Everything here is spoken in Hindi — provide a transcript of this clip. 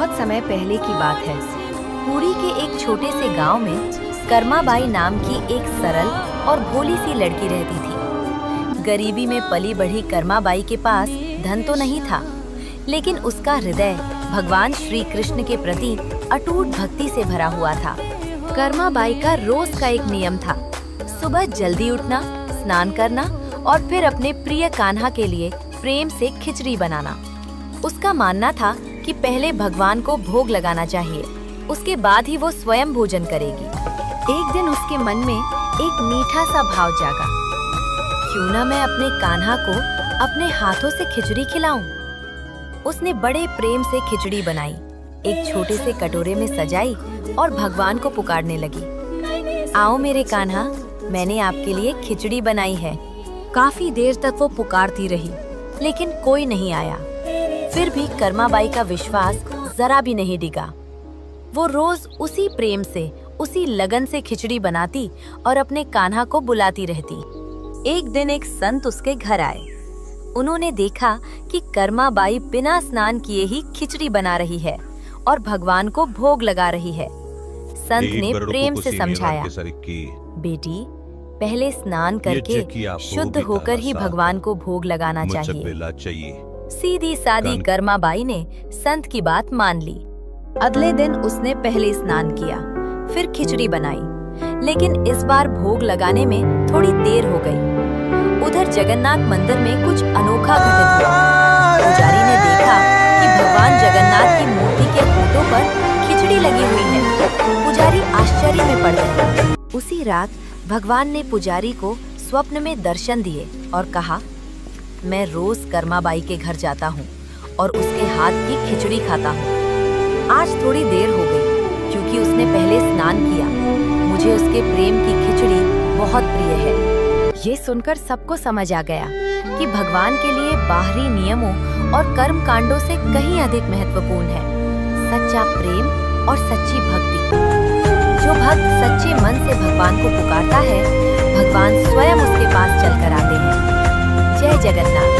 बहुत समय पहले की बात है। पुरी के एक छोटे से गांव में कर्माबाई नाम की एक सरल और भोली सी लड़की रहती थी। गरीबी में पली बढ़ी कर्माबाई के पास धन तो नहीं था, लेकिन उसका हृदय भगवान श्री कृष्ण के प्रति अटूट भक्ति से भरा हुआ था। कर्माबाई का रोज का एक नियम था, सुबह जल्दी उठना, स्नान करना और फिर अपने प्रिय कान्हा के लिए प्रेम से खिचड़ी बनाना। उसका मानना था कि पहले भगवान को भोग लगाना चाहिए, उसके बाद ही वो स्वयं भोजन करेगी। एक दिन उसके मन में एक मीठा सा भाव जागा, क्यों ना मैं अपने कान्हा को अपने हाथों से खिचड़ी खिलाऊं। उसने बड़े प्रेम से खिचड़ी बनाई, एक छोटे से कटोरे में सजाई और भगवान को पुकारने लगी, आओ मेरे कान्हा, मैंने आपके लिए खिचड़ी बनाई है। काफी देर तक वो पुकारती रही, लेकिन कोई नहीं आया। फिर भी कर्माबाई का विश्वास जरा भी नहीं डिगा। वो रोज उसी प्रेम से, उसी लगन से खिचड़ी बनाती और अपने कान्हा को बुलाती रहती। एक दिन एक संत उसके घर आए। उन्होंने देखा कि कर्माबाई बिना स्नान किए ही खिचड़ी बना रही है और भगवान को भोग लगा रही है। संत ने प्रेम से समझाया, बेटी, पहले स्नान करके शुद्ध होकर ही भगवान को भोग लगाना चाहिए। सीधी सादी कर्माबाई ने संत की बात मान ली। अगले दिन उसने पहले स्नान किया, फिर खिचड़ी बनाई, लेकिन इस बार भोग लगाने में थोड़ी देर हो गई। उधर जगन्नाथ मंदिर में कुछ अनोखा घटित हुआ। पुजारी ने देखा कि भगवान जगन्नाथ की मूर्ति के होठों पर खिचड़ी लगी हुई है। पुजारी आश्चर्य में पड़ गया। उसी रात भगवान ने पुजारी को स्वप्न में दर्शन दिए और कहा, मैं रोज कर्माबाई के घर जाता हूँ और उसके हाथ की खिचड़ी खाता हूँ। आज थोड़ी देर हो गई क्योंकि उसने पहले स्नान किया। मुझे उसके प्रेम की खिचड़ी बहुत प्रिय है। ये सुनकर सबको समझ आ गया कि भगवान के लिए बाहरी नियमों और कर्म कांडों से कहीं अधिक महत्वपूर्ण है सच्चा प्रेम और सच्ची भक्ति। जो भक्त सच्चे मन से भगवान को पुकारता है, भगवान स्वयं उसके पास चलकर आते हैं। जय जगन्नाथ।